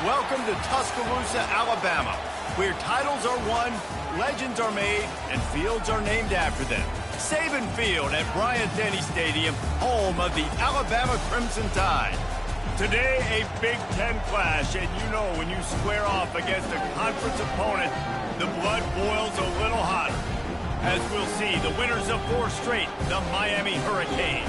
Welcome to Tuscaloosa, Alabama, where titles are won, legends are made, and fields are named after them. Saban Field at Bryant-Denny Stadium, home of the Alabama Crimson Tide. Today, a Big Ten clash, and you know when you square off against a conference opponent, the blood boils a little hotter. As we'll see, the winners of 4 straight, the Miami Hurricanes,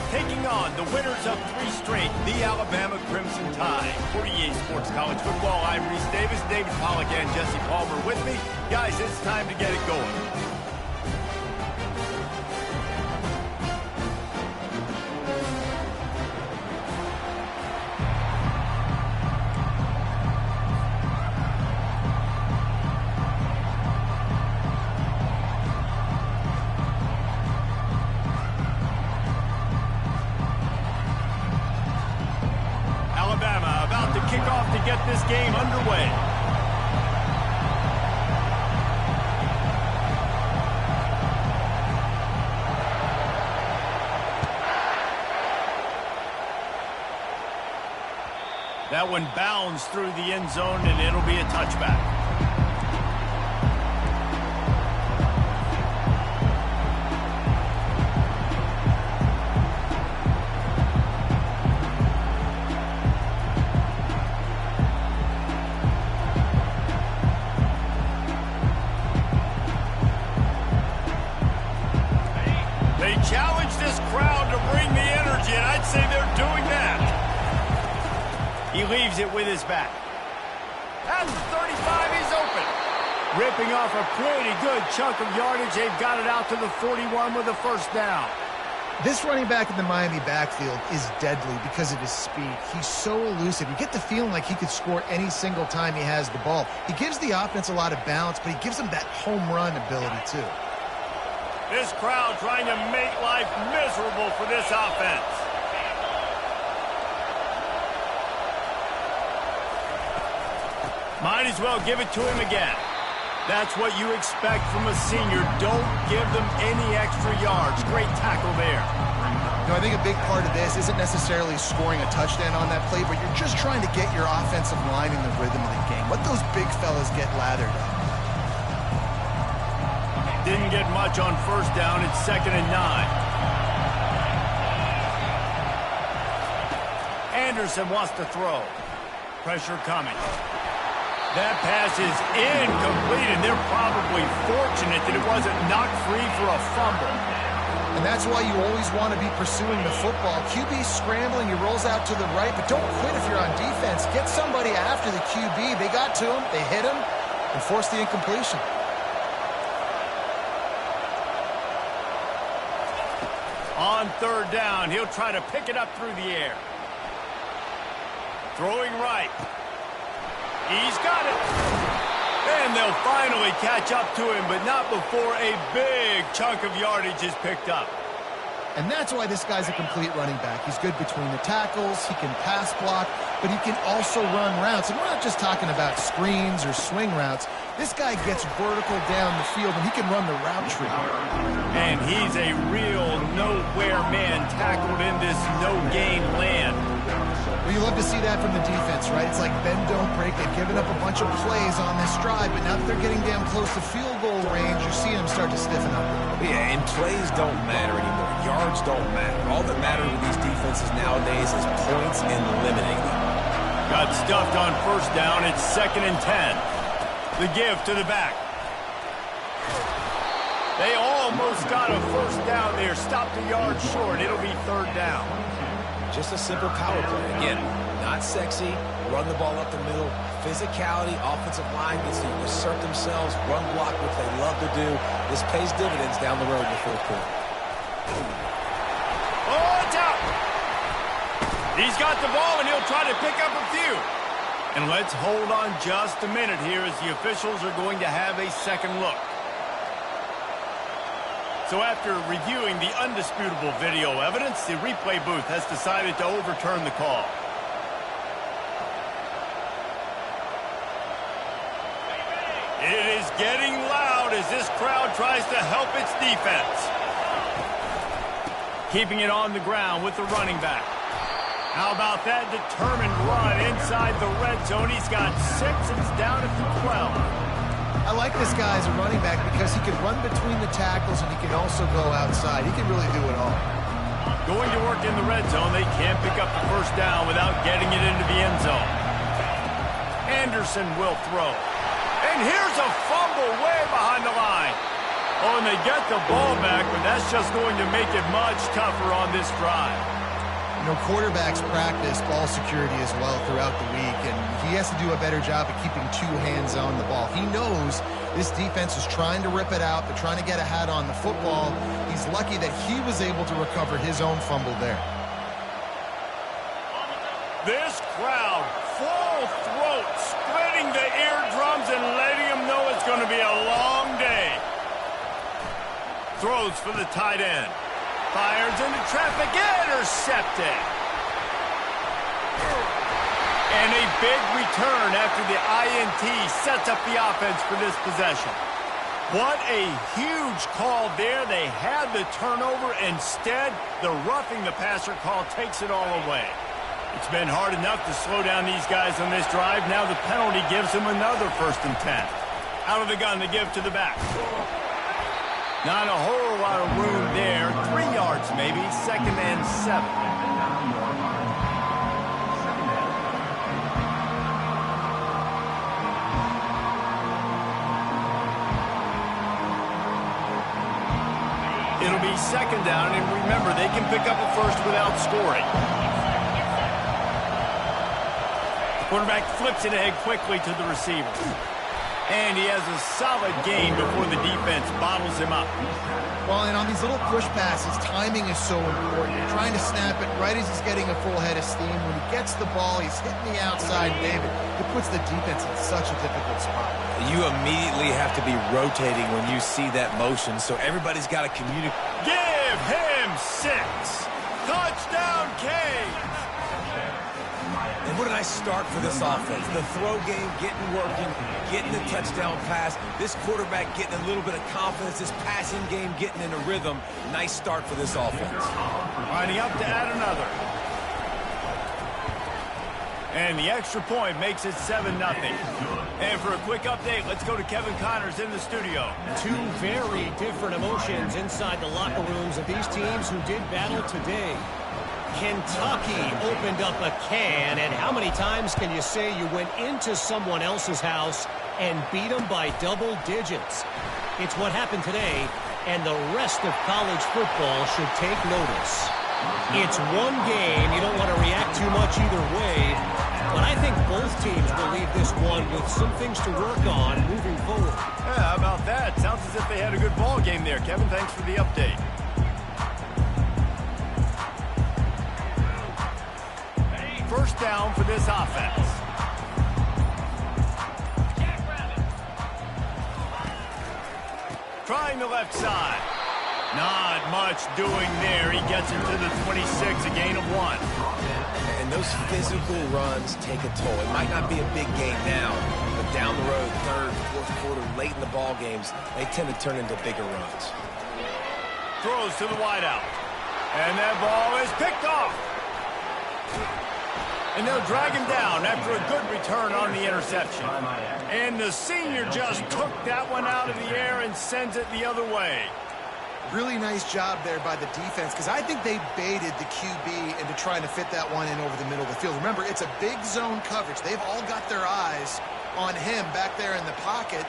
taking on the winners of 3 straight, the Alabama Crimson Tide. For EA Sports College Football, I'm Reese Davis, David Pollack, and Jesse Palmer with me. Guys, it's time to get it going. Get this game underway. That one bounds through the end zone, and it'll be a touchback. Challenge this crowd to bring the energy, and I'd say they're doing that. He leaves it with his back. At the 35, he's open. Ripping off a pretty good chunk of yardage. They've got it out to the 41 with a first down. This running back in the Miami backfield is deadly because of his speed. He's so elusive. You get the feeling like he could score any single time he has the ball. He gives the offense a lot of balance, but he gives them that home run ability too. This crowd trying to make life miserable for this offense. Might as well give it to him again. That's what you expect from a senior. Don't give them any extra yards. Great tackle there. You know, I think a big part of this isn't necessarily scoring a touchdown on that play, but you're just trying to get your offensive line in the rhythm of the game. Let those big fellas get lathered up. Didn't get much on first down. It's 2nd and 9. Anderson wants to throw. Pressure coming. That pass is incomplete, and they're probably fortunate that it wasn't knocked free for a fumble. And that's why you always want to be pursuing the football. QB's scrambling, he rolls out to the right, but don't quit if you're on defense. Get somebody after the QB. They got to him, they hit him, and forced the incompletion. On 3rd down, he'll try to pick it up through the air. Throwing right. He's got it. And they'll finally catch up to him, but not before a big chunk of yardage is picked up. And that's why this guy's a complete running back. He's good between the tackles, he can pass block, but he can also run routes. And we're not just talking about screens or swing routes. This guy gets vertical down the field, and he can run the route tree. And he's a real nowhere man tackled in this no-gain land. Well, you love to see that from the defense, right? It's like bend, don't break. They've given up a bunch of plays on this drive, but now that they're getting down close to field goal range, you're seeing them start to stiffen up. Yeah, and plays don't matter anymore. Yards don't matter. All that matters with these defenses nowadays is points and limiting them. Got stuffed on first down. It's 2nd and 10. The give to the back. They almost got a first down there. Stopped a yard short. It'll be 3rd down. Just a simple power play. Again, not sexy. Run the ball up the middle. Physicality, offensive line gets to assert themselves, run block, which they love to do. This pays dividends down the road in the 4th quarter. Oh, it's out. He's got the ball, and he'll try to pick up a few. And let's hold on just a minute here as the officials are going to have a second look. So after reviewing the undisputable video evidence, the replay booth has decided to overturn the call. It is getting loud as this crowd tries to help its defense. Keeping it on the ground with the running back. How about that determined run inside the red zone? He's got 6. It's down at the 12. I like this guy as a running back because he can run between the tackles and he can also go outside. He can really do it all. Going to work in the red zone. They can't pick up the first down without getting it into the end zone. Anderson will throw. And here's a fumble way behind the line. Oh, and they get the ball back, but that's just going to make it much tougher on this drive. You know, quarterbacks practice ball security as well throughout the week, and he has to do a better job of keeping 2 hands on the ball. He knows this defense is trying to rip it out. They're trying to get a hat on the football. He's lucky that he was able to recover his own fumble there. This crowd, full throat, splitting the eardrums and letting them know it's going to be a long day. Throws for the tight end. Fires into traffic, intercepted. And a big return after the INT sets up the offense for this possession. What a huge call there. They had the turnover. Instead, the roughing the passer call takes it all away. It's been hard enough to slow down these guys on this drive. Now the penalty gives them another 1st and 10. Out of the gun to give to the back. Not a whole lot of room there. 3 yards maybe. 2nd and 7. It'll be 2nd down, and remember, they can pick up a first without scoring. Quarterback flips it ahead quickly to the receiver. And he has a solid gain before the defense bottles him up. Well, and on these little push passes, timing is so important. You're trying to snap it right as he's getting a full head of steam. When he gets the ball, he's hitting the outside, David. It puts the defense in such a difficult spot. You immediately have to be rotating when you see that motion, so everybody's got to communicate. Give him 6. Touchdown, Canes. And what a nice start for this offense. The throw game getting working, getting the touchdown pass. This quarterback getting a little bit of confidence. This passing game getting in a rhythm. Nice start for this offense. Lining up to add another. And the extra point makes it 7-0. And for a quick update, let's go to Kevin Connors in the studio. 2 very different emotions inside the locker rooms of these teams who did battle today. Kentucky opened up a can, and how many times can you say you went into someone else's house and beat them by double digits? It's what happened today, and the rest of college football should take notice. It's one game. You don't want to react too much either way, but I think both teams will leave this one with some things to work on moving forward. Yeah, how about that? Sounds as if they had a good ball game there. Kevin, thanks for the update. First down for this offense. Trying the left side. Not much doing there. He gets it to the 26, a gain of 1. And those physical runs take a toll. It might not be a big game now, but down the road, 3rd, 4th quarter, late in the ball games, they tend to turn into bigger runs. Throws to the wideout. And that ball is picked off. And they'll drag him down after a good return on the interception. And the senior just took that one out of the air and sends it the other way. Really nice job there by the defense, because I think they baited the QB into trying to fit that one in over the middle of the field. Remember, it's a big zone coverage. They've all got their eyes on him back there in the pocket,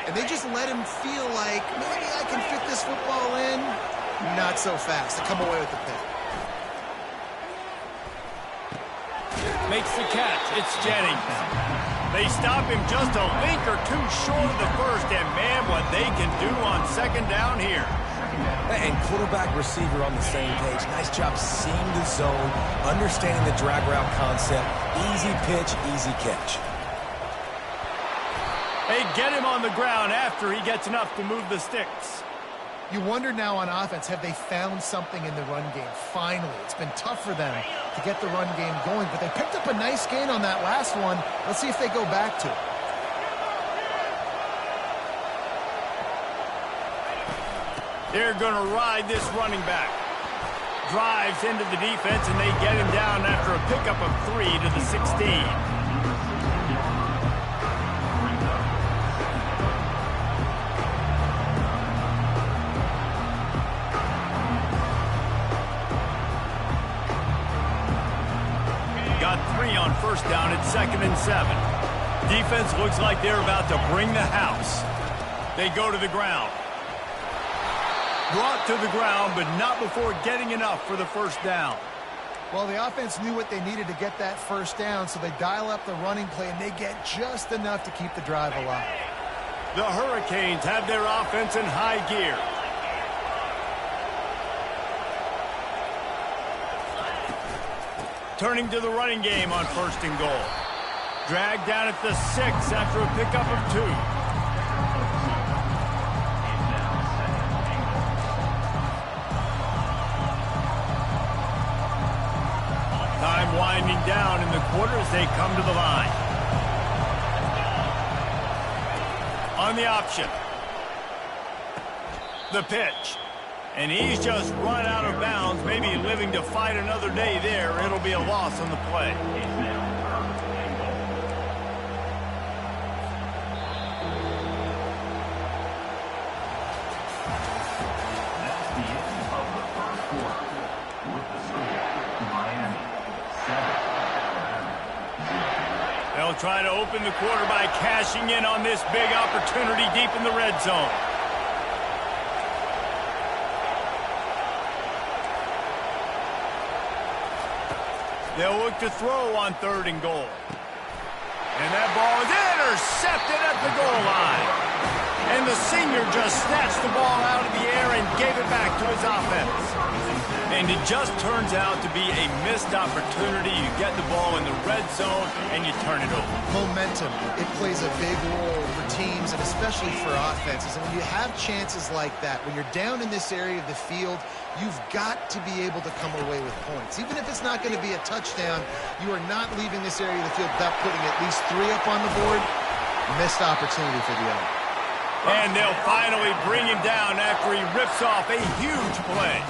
and they just let him feel like, maybe I can fit this football in. Not so fast. They come away with the pick. Makes the catch. It's Jennings. They stop him just a link or 2 short of the first, and man, what they can do on 2nd down here. And quarterback receiver on the same page. Nice job seeing the zone, understanding the drag route concept. Easy pitch, easy catch. They get him on the ground after he gets enough to move the sticks. You wonder now on offense, have they found something in the run game? Finally, it's been tough for them to get the run game going, but they picked up a nice gain on that last one. Let's see if they go back to it. They're going to ride this running back. drives into the defense, and they get him down after a pickup of 3 to the 16. Got 3 on first down at 2nd and 7. Defense looks like they're about to bring the house. They go to the ground. Brought to the ground, but not before getting enough for the first down. Well, the offense knew what they needed to get that first down, so they dial up the running play, and they get just enough to keep the drive alive. The Hurricanes have their offense in high gear. Turning to the running game on 1st and goal. Dragged down at the 6 after a pickup of 2. Time winding down in the quarter as they come to the line. On the option. The pitch. And he's just run out of bounds, maybe living to fight another day there. It'll be a loss on the play. They'll try to open the quarter by cashing in on this big opportunity deep in the red zone. They'll look to throw on 3rd and goal. And that ball is intercepted at the goal line. And the senior just snatched the ball out of the air and gave it back to his offense. And it just turns out to be a missed opportunity. You get the ball in the red zone and you turn it over. Momentum, it plays a big role for teams and especially for offenses. And when you have chances like that, when you're down in this area of the field, you've got to be able to come away with points. Even if it's not going to be a touchdown, you are not leaving this area of the field without putting at least 3 up on the board. Missed opportunity for the other. And they'll finally bring him down after he rips off a huge play.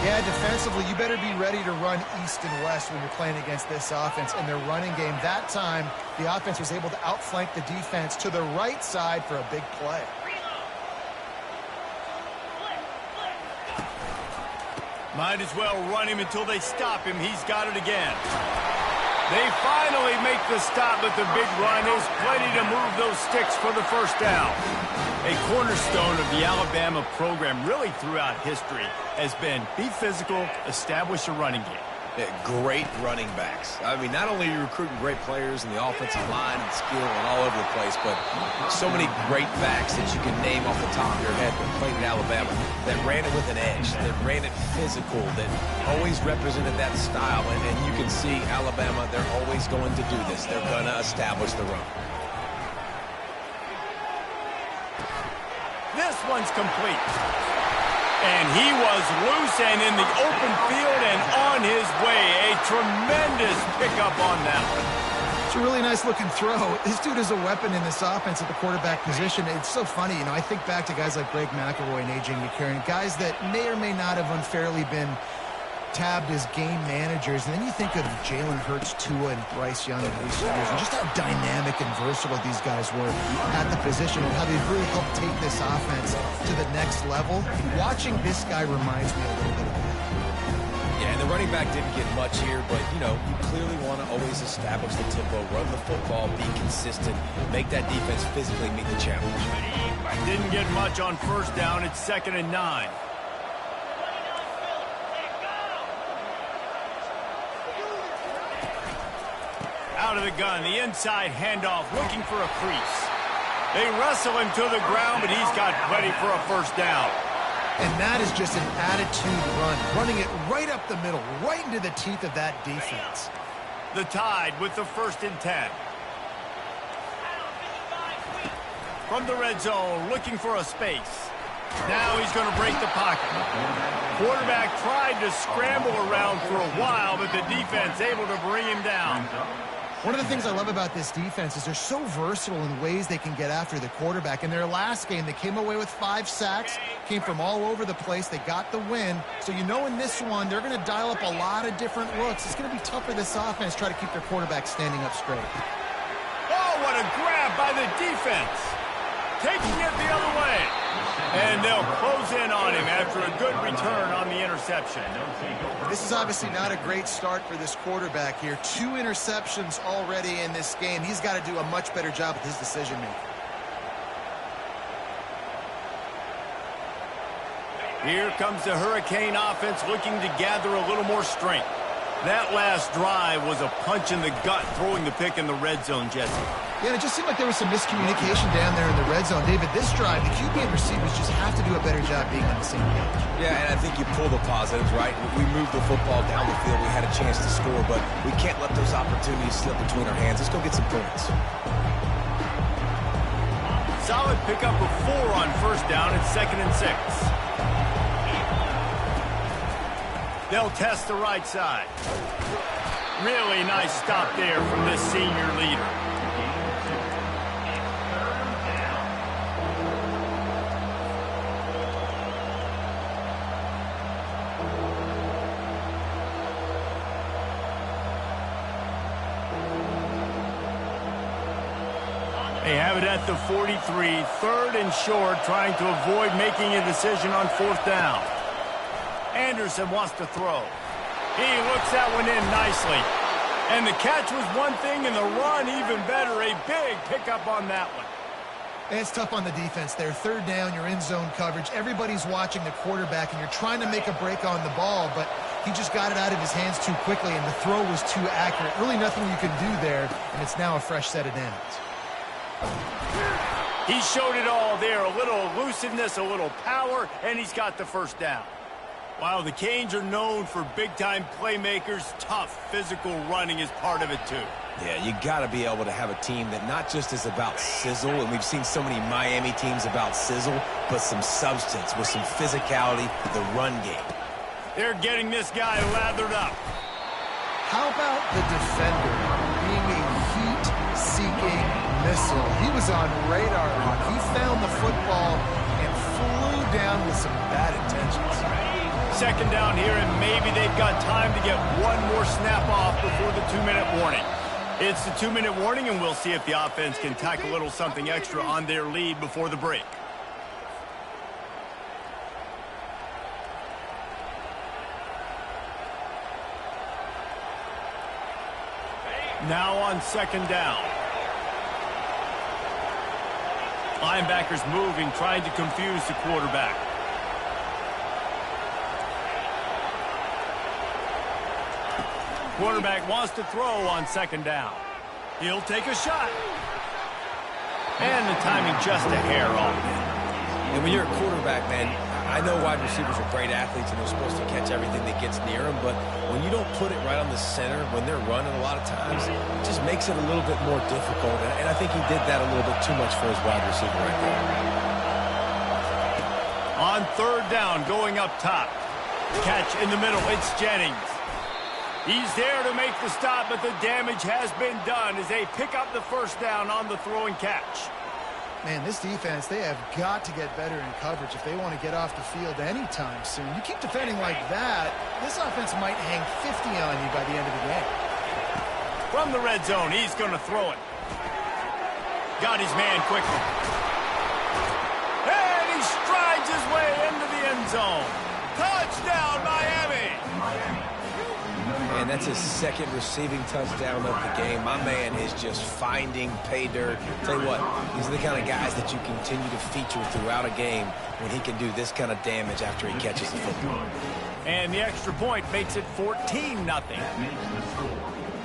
Yeah, defensively, you better be ready to run east and west when you're playing against this offense. In their running game, that time, the offense was able to outflank the defense to the right side for a big play. Might as well run him until they stop him. He's got it again. They finally make the stop, but the big run is plenty to move those sticks for the first down. A cornerstone of the Alabama program really throughout history has been be physical, establish a running game. Great running backs. I mean, not only are you recruiting great players in the offensive line and skill and all over the place, but so many great backs that you can name off the top of your head that played in Alabama, that ran it with an edge, that ran it physical, that always represented that style. And you can see Alabama, they're always going to do this. They're going to establish the run. This one's complete. And he was loose and in the open field and on his way. A tremendous pickup on that one. It's a really nice-looking throw. This dude is a weapon in this offense at the quarterback position. It's so funny, you know, I think back to guys like Greg McElroy and A.J. McCarron, guys that may or may not have unfairly been tabbed as game managers. And then you think of Jalen Hurts, Tua, and Bryce Young in recent years, and just how dynamic and versatile these guys were at the position and how they've really helped take this offense to the next level. Watching this guy reminds me a little bit of that. Yeah, and the running back didn't get much here, but, you know, you clearly want to always establish the tempo, run the football, be consistent, make that defense physically meet the challenge. Didn't get much on first down. It's 2nd and 9. Out of the gun, the inside handoff, looking for a crease. They wrestle him to the ground, but he's got plenty for a first down. And that is just an attitude run, running it right up the middle, right into the teeth of that defense. The Tide with the 1st and 10. From the red zone, looking for a space. Now he's going to break the pocket. Quarterback tried to scramble around for a while, but the defense able to bring him down. One of the things I love about this defense is they're so versatile in ways they can get after the quarterback. In their last game, they came away with 5 sacks, came from all over the place. They got the win. So you know in this one, they're going to dial up a lot of different looks. It's going to be tough for this offense to try to keep their quarterback standing up straight. Oh, what a grab by the defense. Taking it the other way. And they'll close in on him after a good return on the interception. This is obviously not a great start for this quarterback here. 2 interceptions already in this game. He's got to do a much better job with his decision-making. Here comes the Hurricane offense looking to gather a little more strength. That last drive was a punch in the gut, throwing the pick in the red zone, Jesse. Yeah, it just seemed like there was some miscommunication down there in the red zone. David, this drive, the QB and receivers just have to do a better job being on the same page. Yeah, and I think you pull the positives, right? We moved the football down the field. We had a chance to score, but we can't let those opportunities slip between our hands. Let's go get some points. Solid pickup of 4 on first down. It's 2nd and 6. They'll test the right side. Really nice stop there from this senior leader. They have it at the 43, 3rd and short, trying to avoid making a decision on 4th down. Anderson wants to throw. He looks that one in nicely. And the catch was one thing, and the run even better. A big pickup on that one. It's tough on the defense there. 3rd down, you're in zone coverage. Everybody's watching the quarterback, and you're trying to make a break on the ball, but he just got it out of his hands too quickly, and the throw was too accurate. Really nothing you can do there, and it's now a fresh set of downs. He showed it all there. A little elusiveness, a little power, and he's got the first down. Wow, the Canes are known for big-time playmakers. Tough physical running is part of it, too. Yeah, you got to be able to have a team that not just is about sizzle, and we've seen so many Miami teams about sizzle, but some substance with some physicality, the run game. They're getting this guy lathered up. How about the defender being a heat-seeking missile? He was on radar lock. He found the football and flew down with some bad intentions. 2nd down here, and maybe they've got time to get one more snap off before the 2-minute warning. It's the 2-minute warning, and we'll see if the offense can tack a little something extra on their lead before the break. Now on 2nd down. Linebackers moving, trying to confuse the quarterback. Quarterback wants to throw on 2nd down. He'll take a shot. And the timing just a hair off. And when you're a quarterback, man, I know wide receivers are great athletes and they're supposed to catch everything that gets near them, but when you don't put it right on the center, when they're running a lot of times, it just makes it a little bit more difficult. And I think he did that a little bit too much for his wide receiver right there. On 3rd down, going up top. Catch in the middle. It's Jennings. He's there to make the stop, but the damage has been done as they pick up the first down on the throw and catch. Man, this defense, they have got to get better in coverage if they want to get off the field anytime soon. You keep defending like that, this offense might hang 50 on you by the end of the game. From the red zone, he's going to throw it. Got his man quickly. And he strides his way into the end zone. Touchdown, Miami! And that's his 2nd receiving touchdown of the game. My man is just finding pay dirt. Tell you what, these are the kind of guys that you continue to feature throughout a game when he can do this kind of damage after he catches the football. And the extra point makes it 14-0.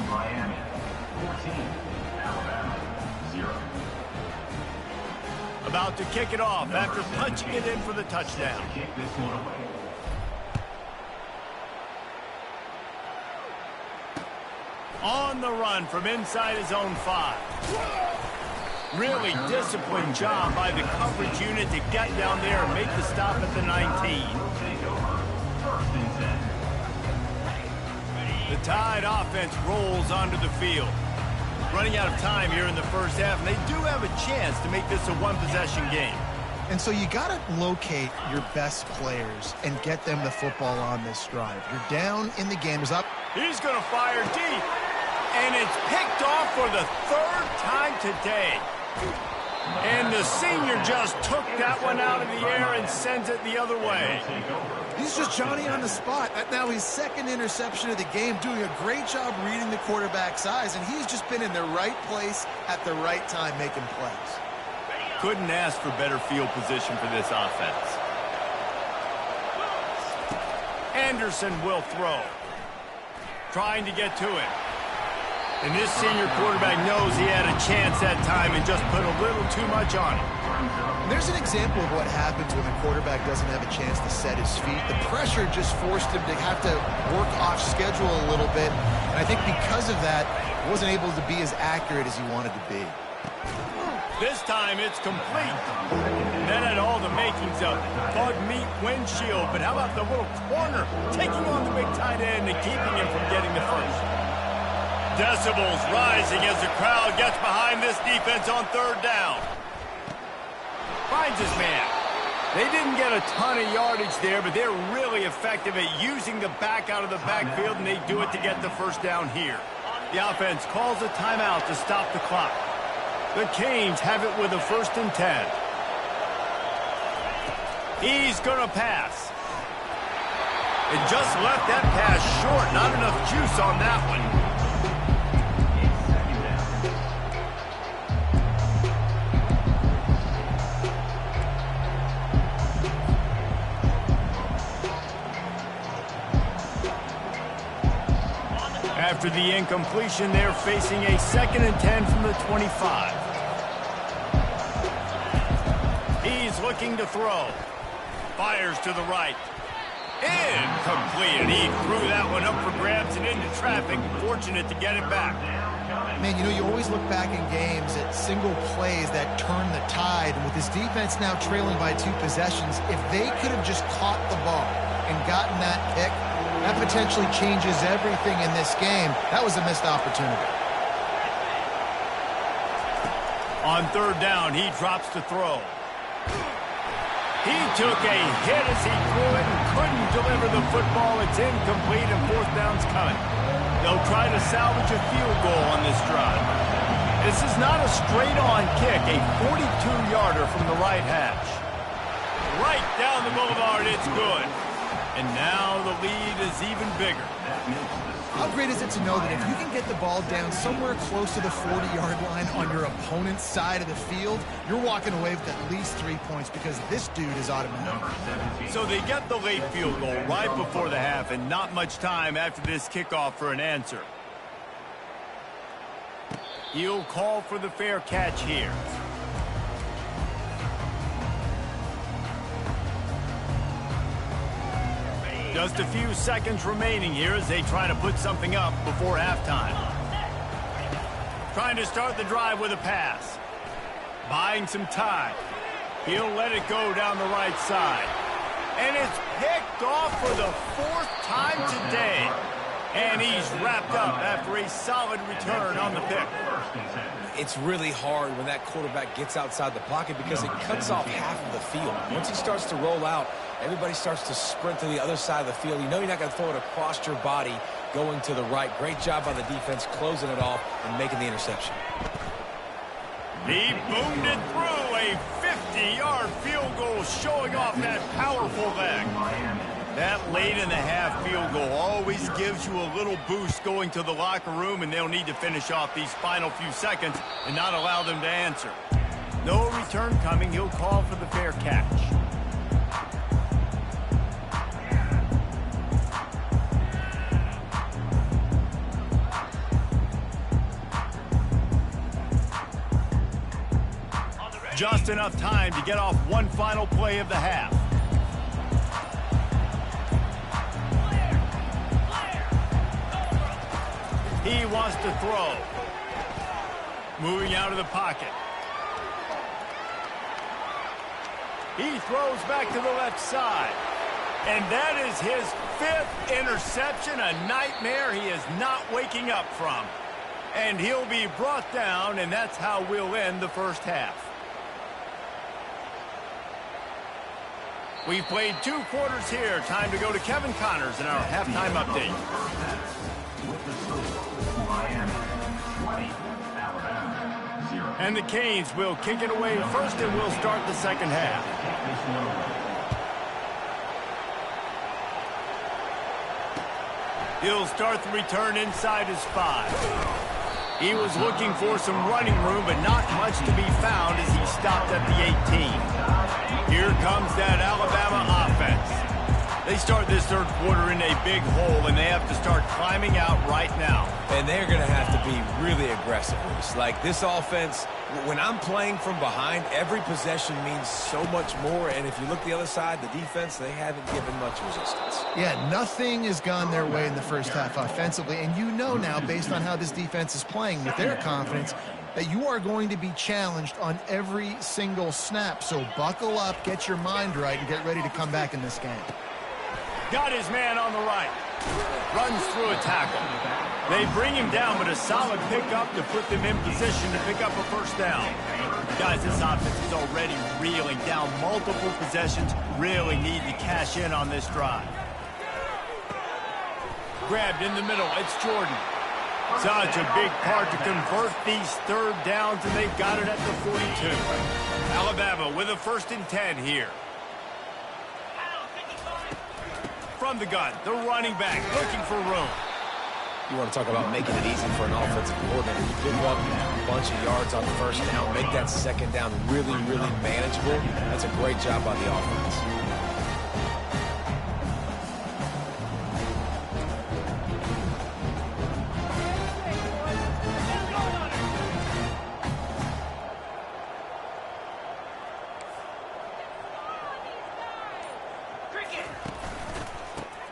Miami 14, Alabama 0. About to kick it off after punching it in for the touchdown. Kick this one away. On the run from inside his own 5. Really disciplined job by the coverage unit to get down there and make the stop at the 19. The Tide offense rolls onto the field. Running out of time here in the first half, and they do have a chance to make this a one-possession game. And so you got to locate your best players and get them the football on this drive. You're down in the game. Is up. He's going to fire deep. And it's picked off for the third time today. And the senior just took that one out of the air and sends it the other way. He's just Johnny on the spot. Now his second interception of the game, doing a great job reading the quarterback's eyes, and he's just been in the right place at the right time making plays. Couldn't ask for better field position for this offense. Anderson will throw. Trying to get to it. And this senior quarterback knows he had a chance that time and just put a little too much on it. And there's an example of what happens when the quarterback doesn't have a chance to set his feet. The pressure just forced him to have to work off schedule a little bit. And I think because of that, he wasn't able to be as accurate as he wanted to be. This time it's complete. That had all the makings of bug meat windshield. But how about the little corner taking on the big tight end and keeping him from getting the first? Decibels rising as the crowd gets behind this defense on third down. Finds his man. They didn't get a ton of yardage there, but they're really effective at using the back out of the backfield, and they do it to get the first down here. The offense calls a timeout to stop the clock. The Canes have it with a 1st and 10. He's going to pass. And just left that pass short. Not enough juice on that one. After the incompletion, they're facing a 2nd and 10 from the 25. He's looking to throw. Fires to the right. Incomplete. And he threw that one up for grabs and into traffic. Fortunate to get it back. Man, you know, you always look back in games at single plays that turn the tide. And with this defense now trailing by 2 possessions, if they could have just caught the ball and gotten that pick, that potentially changes everything in this game. That was a missed opportunity. On third down, he drops to throw. He took a hit as he threw it and couldn't deliver the football. It's incomplete and 4th down's coming. They'll try to salvage a field goal on this drive. This is not a straight-on kick, a 42-yarder from the right hash. Right down the boulevard, it's good. And now the lead is even bigger. How great is it to know that if you can get the ball down somewhere close to the 40-yard line on your opponent's side of the field, you're walking away with at least 3 points because this dude is automatic. So they get the late field goal right before the half and not much time after this kickoff for an answer. He'll call for the fair catch here. Just a few seconds remaining here as they try to put something up before halftime. Trying to start the drive with a pass. Buying some time. He'll let it go down the right side. And it's picked off for the 4th time today. And he's wrapped up after a solid return on the pick. It's really hard when that quarterback gets outside the pocket because it cuts off half of the field. Once he starts to roll out, everybody starts to sprint to the other side of the field. You know you're not going to throw it across your body going to the right. Great job by the defense closing it off and making the interception. He boomed it through a 50-yard field goal, showing off that powerful leg. That late in the half field goal always gives you a little boost going to the locker room, and they'll need to finish off these final few seconds and not allow them to answer. No return coming. He'll call for the fair catch. Just enough time to get off one final play of the half. He wants to throw. Moving out of the pocket. He throws back to the left side. And that is his 5th interception, a nightmare he is not waking up from. And he'll be brought down, and that's how we'll end the first half. We've played 2 quarters here. Time to go to Kevin Connors in our halftime update. With the score, Miami 20, Alabama 0. And the Canes will kick it away first, and we'll start the second half. He'll start the return inside his 5. He was looking for some running room, but not much to be found as he stopped at the 18. Here comes that Alabama offense. They start this third quarter in a big hole, and they have to start climbing out right now. And they're going to have to be really aggressive. It's like this offense, when I'm playing from behind, every possession means so much more. And if you look the other side, the defense, they haven't given much resistance. Yeah, nothing has gone their way in the first half offensively. And you know now, based on how this defense is playing with their confidence, that you are going to be challenged on every single snap. So buckle up, get your mind right, and get ready to come back in this game. Got his man on the right. Runs through a tackle. They bring him down, but a solid pickup to put them in position to pick up a first down. Guys, this offense is already reeling down multiple possessions. Really need to cash in on this drive. Grabbed in the middle. It's Jordan. Such a big part to convert these third downs, and they've got it at the 42. Alabama with a 1st and 10 here. From the gun, the running back looking for room. You want to talk about making it easy for an offensive coordinator. You pick up a bunch of yards on the first down, make that second down really, really manageable. That's a great job by the offense.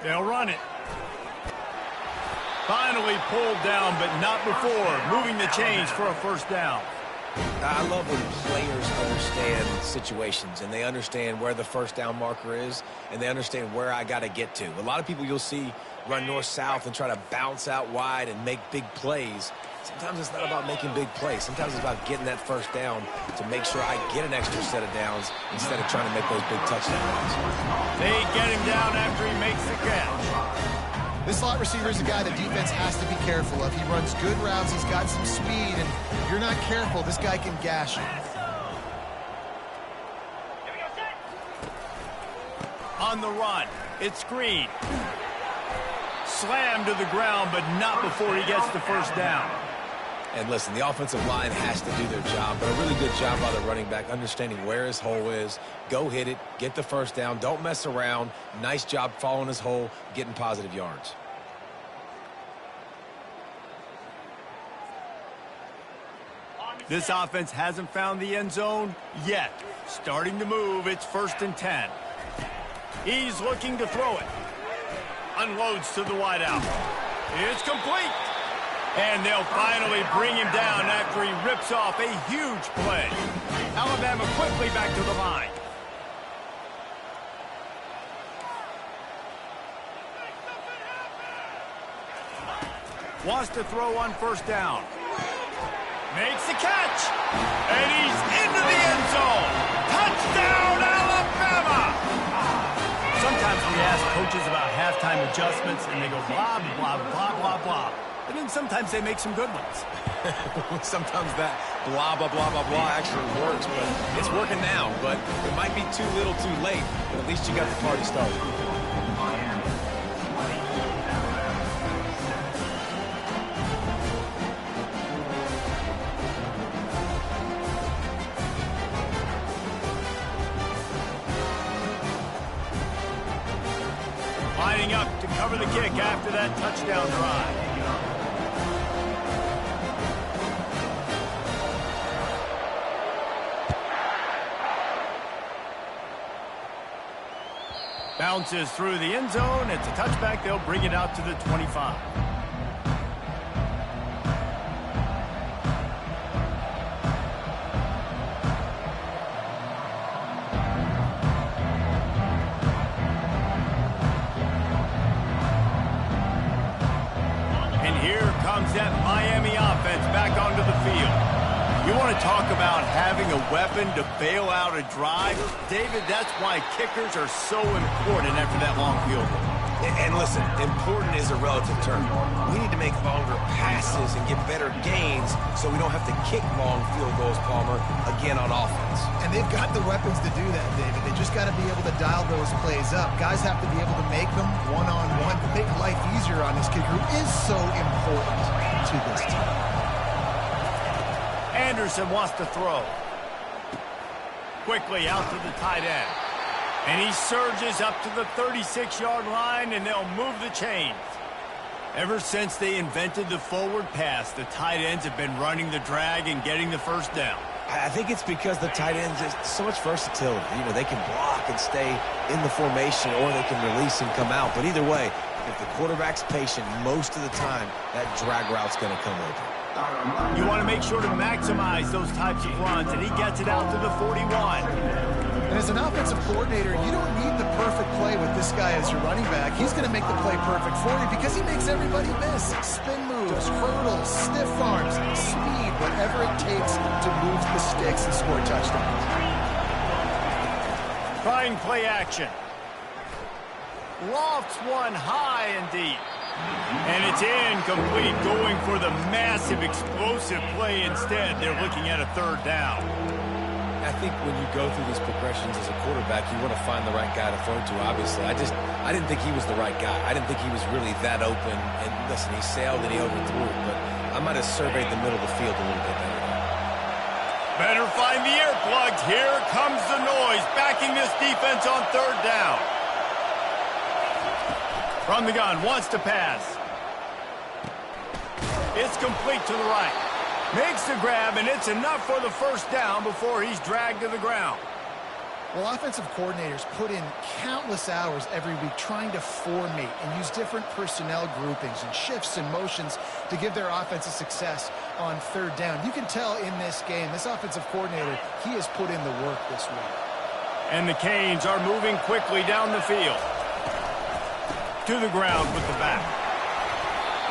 They'll run it. Finally pulled down, but not before. Moving the chains for a first down. I love when players understand situations and they understand where the first down marker is and they understand where I got to get to. A lot of people you'll see run north-south and try to bounce out wide and make big plays. Sometimes it's not about making big plays. Sometimes it's about getting that first down to make sure I get an extra set of downs instead of trying to make those big touchdown runs. They get him down after he makes the catch. This slot receiver is a guy the defense has to be careful of. He runs good routes. He's got some speed, and if you're not careful, this guy can gash you. On the run, it's screen. Slammed to the ground, but not before he gets the first down. And listen, the offensive line has to do their job, but a really good job by the running back understanding where his hole is. Go hit it, get the first down, don't mess around. Nice job following his hole, getting positive yards. This offense hasn't found the end zone yet. Starting to move, it's 1st and 10. He's looking to throw it. Unloads to the wideout. It's complete. And they'll finally bring him down after he rips off a huge play. Alabama quickly back to the line. Wants to throw on first down. Makes the catch. And he's into the end zone. Touchdown, Alabama! Sometimes we ask coaches about halftime adjustments, and they go blah, blah, blah, blah, blah. And then sometimes they make some good ones. Sometimes that blah, blah, blah, blah, blah actually works, but it's working now. But it might be too little too late, but at least you got the party started. Lining up to cover the kick after that touchdown drive. Bounces through the end zone. It's a touchback. They'll bring it out to the 25. And here comes that Miami offense want to talk about having a weapon to bail out a drive? David, that's why kickers are so important after that long field goal. And listen, important is a relative term. We need to make longer passes and get better gains so we don't have to kick long field goals, Palmer, again on offense. And they've got the weapons to do that, David. They just got to be able to dial those plays up. Guys have to be able to make them one-on-one to make life easier on this kicker, who is so important to this team. Anderson wants to throw. Quickly out to the tight end. And he surges up to the 36-yard line, and they'll move the chains. Ever since they invented the forward pass, the tight ends have been running the drag and getting the first down. I think it's because the tight ends is so much versatility. You know, they can block and stay in the formation, or they can release and come out. But either way, if the quarterback's patient, most of the time, that drag route's going to come open. You want to make sure to maximize those types of runs, and he gets it out to the 41. And as an offensive coordinator, you don't need the perfect play with this guy as your running back. He's going to make the play perfect for you because he makes everybody miss. Spin moves, hurdles, stiff arms, speed, whatever it takes to move the sticks and score touchdowns. Trying play action. Lofts one high and deep. And it's incomplete, going for the massive explosive play instead. They're looking at a third down. I think when you go through these progressions as a quarterback, you want to find the right guy to throw to, obviously. I didn't think he was the right guy. I didn't think he was really that open. And listen, he sailed and he overthrew it, but I might have surveyed the middle of the field a little bit better. Better find the earplugs. Here comes the noise, backing this defense on third down. From the gun, wants to pass. It's complete to the right. Makes the grab, and it's enough for the first down before he's dragged to the ground. Well, offensive coordinators put in countless hours every week trying to formate and use different personnel groupings and shifts and motions to give their offense a success on third down. You can tell in this game, this offensive coordinator, he has put in the work this week. And the Canes are moving quickly down the field. To the ground with the back.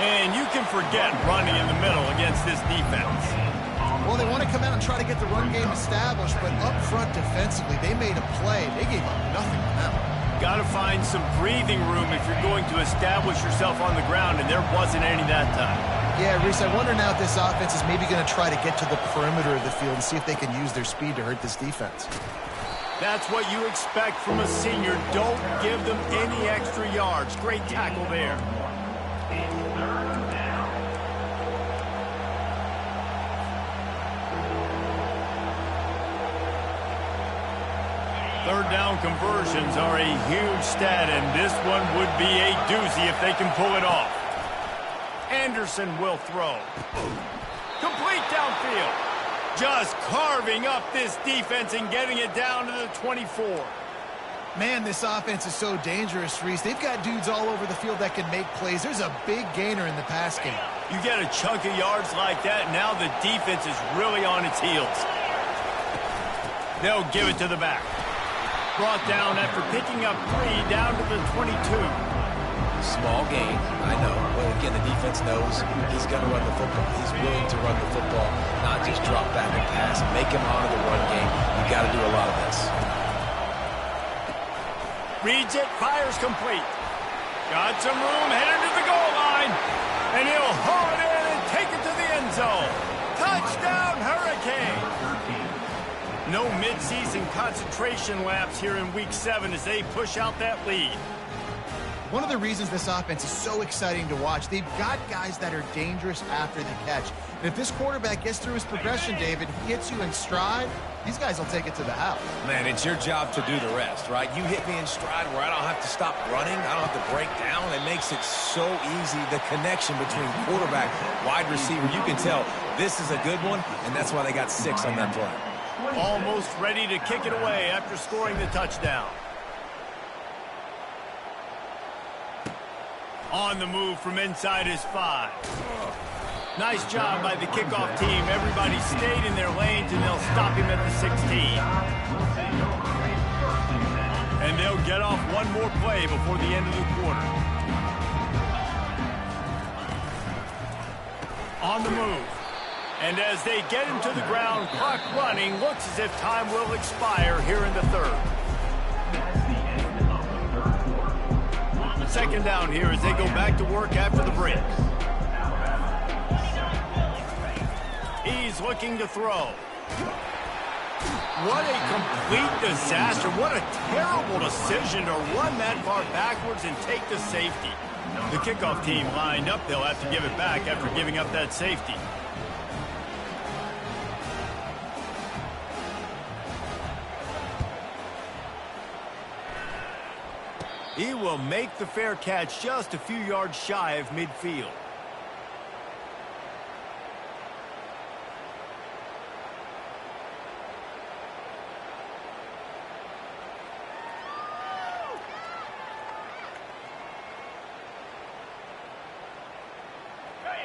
And you can forget running in the middle against this defense. Well, they want to come out and try to get the run game established, but up front defensively, they made a play. They gave up nothing on that one. Got to find some breathing room if you're going to establish yourself on the ground, and there wasn't any that time. Yeah, Reese, I wonder now if this offense is maybe going to try to get to the perimeter of the field and see if they can use their speed to hurt this defense. That's what you expect from a senior. Don't give them any extra yards. Great tackle there. Third down conversions are a huge stat, and this one would be a doozy if they can pull it off. Anderson will throw. Complete downfield. Just carving up this defense and getting it down to the 24. Man, this offense is so dangerous, Reese. They've got dudes all over the field that can make plays. There's a big gainer in the pass game. You get a chunk of yards like that, now the defense is really on its heels. They'll give it to the back. Brought down after picking up 3 down to the 22. Small gain, I know. But again, the defense knows he's going to run the football. He's willing to run the football, not just drop back and pass. Make him honor the run game. You got to do a lot of this. Reads it, fires complete. Got some room, headed to the goal line. And he'll haul it in and take it to the end zone. Touchdown, Hurricane! No midseason concentration laps here in Week 7 as they push out that lead. One of the reasons this offense is so exciting to watch, they've got guys that are dangerous after the catch. And if this quarterback gets through his progression, David, he hits you in stride, these guys will take it to the house. Man, it's your job to do the rest, right? You hit me in stride where I don't have to stop running. I don't have to break down. It makes it so easy, the connection between quarterback, wide receiver. You can tell this is a good one, and that's why they got 6 on that play. Almost ready to kick it away after scoring the touchdown. On the move from inside his 5. Nice job by the kickoff team. Everybody stayed in their lanes, and they'll stop him at the 16. And they'll get off one more play before the end of the quarter. On the move. And as they get him to the ground, clock running, looks as if time will expire here in the third. That's the end of the third quarter. Second down here as they go back to work after the break. He's looking to throw. What a complete disaster. What a terrible decision to run that far backwards and take the safety. The kickoff team lined up. They'll have to give it back after giving up that safety. He will make the fair catch just a few yards shy of midfield.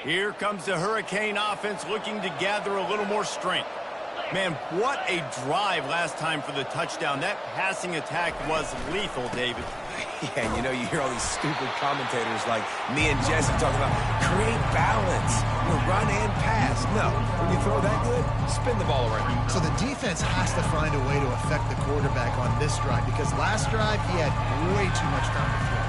Here comes the Hurricane offense looking to gather a little more strength. Man, what a drive last time for the touchdown. That passing attack was lethal, David. Yeah, and you know, you hear all these stupid commentators like me and Jesse talking about create balance, run and pass. No, when you throw that good, spin the ball around. So the defense has to find a way to affect the quarterback on this drive because last drive he had way too much time to throw.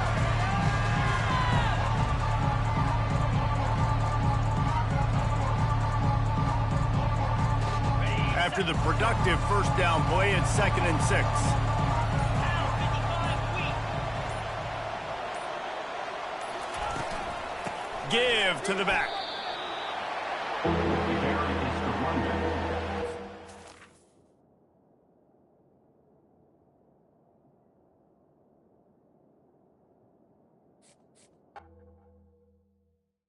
After the productive first down play, it's 2nd and 6. Give to the back.